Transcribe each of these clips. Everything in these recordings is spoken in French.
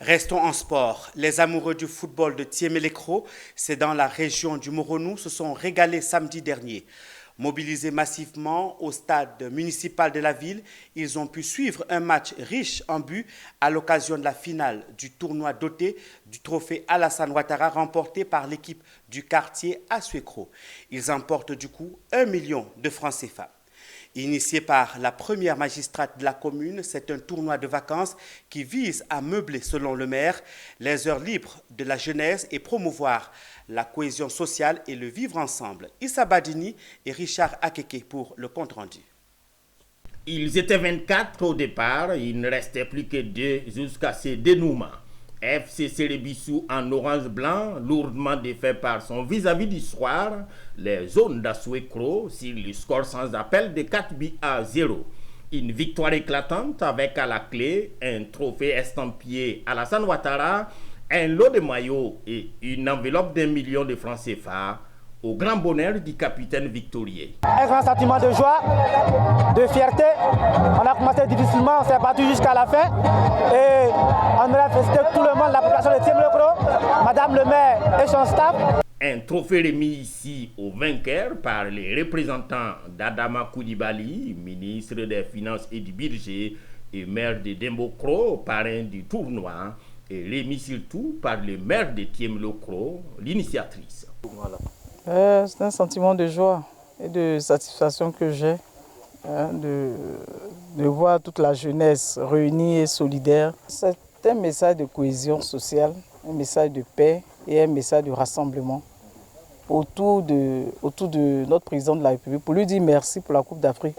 Restons en sport. Les amoureux du football de Thiémé-Lécro, c'est dans la région du Moronou, se sont régalés samedi dernier. Mobilisés massivement au stade municipal de la ville, ils ont pu suivre un match riche en buts à l'occasion de la finale du tournoi doté du trophée Alassane Ouattara remporté par l'équipe du quartier à Suécro. Ils emportent du coup 1 million de francs CFA. Initié par la première magistrate de la commune, c'est un tournoi de vacances qui vise à meubler, selon le maire, les heures libres de la jeunesse et promouvoir la cohésion sociale et le vivre ensemble. Issa Badini et Richard Akeke pour le compte-rendu. Ils étaient 24 au départ, il ne restait plus que 2 jusqu'à ce dénouement. FC Sérébissou en orange-blanc, lourdement défait par son vis-à-vis du soir, les zones d'Asuécro sur le score sans appel de 4-0. Une victoire éclatante avec à la clé un trophée estampillé Alassane Ouattara, un lot de maillots et une enveloppe d'1 million de francs CFA au grand bonheur du capitaine victorieux. Un grand sentiment de joie, de fierté. On a commencé difficilement, on s'est battu jusqu'à la fin. Et on aimerait féliciter tout le monde, la population de Thiémé-Lécro, Madame le maire et son staff. Un trophée remis ici aux vainqueurs par les représentants d'Adama Koulibaly, ministre des Finances et du Budget, et maire de Dembokro, parrain du tournoi, et remis surtout par le maire de Thiémé-Lécro, l'initiatrice. Voilà. C'est un sentiment de joie et de satisfaction que j'ai de voir toute la jeunesse réunie et solidaire. C'est un message de cohésion sociale, un message de paix et un message de rassemblement autour de notre président de la République pour lui dire merci pour la Coupe d'Afrique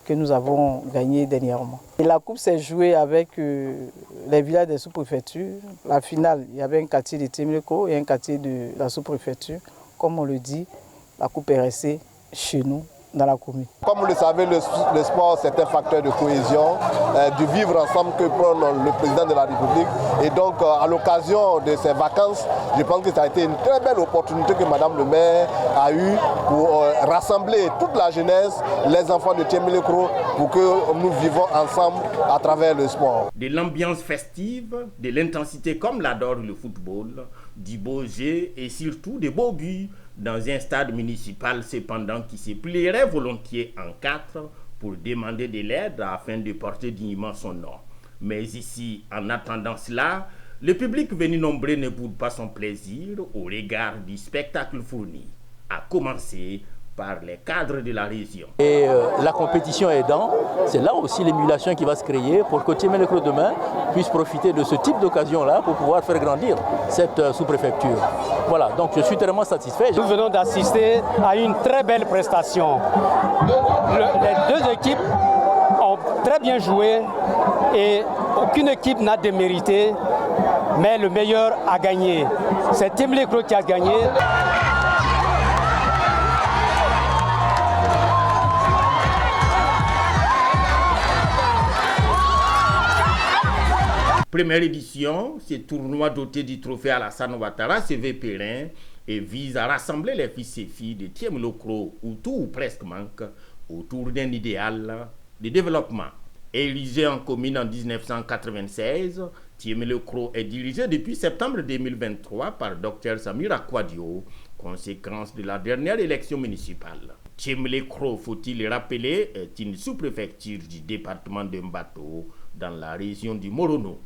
que nous avons gagnée dernièrement. Et la Coupe s'est jouée avec les villages des sous-préfectures. La finale, il y avait un quartier de Thiémé-Lécro et un quartier de la sous-préfecture. Comme on le dit, la Coupe est restée chez nous, dans la commune. Comme vous le savez, le sport, c'est un facteur de cohésion, du vivre ensemble que prend le président de la République. Et donc, à l'occasion de ces vacances, je pense que ça a été une très belle opportunité que Madame le maire a eue pour rassembler toute la jeunesse, les enfants de Thiémé-Lécro, pour que nous vivons ensemble à travers le sport. De l'ambiance festive, de l'intensité comme l'adore le football, du beau jeu et surtout des beaux buts dans un stade municipal cependant qui se plierait volontiers en 4 pour demander de l'aide afin de porter dignement son nom. Mais ici, en attendant cela, le public venu nombreux ne boude pas son plaisir au regard du spectacle fourni, à commencer par les cadres de la région. Et la compétition aidant, c'est là aussi l'émulation qui va se créer pour que Thiémé-Lécro demain puisse profiter de ce type d'occasion-là pour pouvoir faire grandir cette sous-préfecture. Voilà, donc je suis tellement satisfait. Nous venons d'assister à une très belle prestation. Les deux équipes ont très bien joué et aucune équipe n'a démérité, mais le meilleur a gagné. C'est Thiémé-Lécro qui a gagné. Première édition, ce tournoi doté du trophée Alassane Ouattara se veut périn et vise à rassembler les fils et filles de Thiémé-Lécro où tout ou presque manque autour d'un idéal de développement. Érigé en commune en 1996, Thiémé-Lécro est dirigé depuis septembre 2023 par Dr Samira Kouadio, conséquence de la dernière élection municipale. Thiémé-Lécro, faut-il le rappeler, est une sous-préfecture du département de Mbato dans la région du Moronou.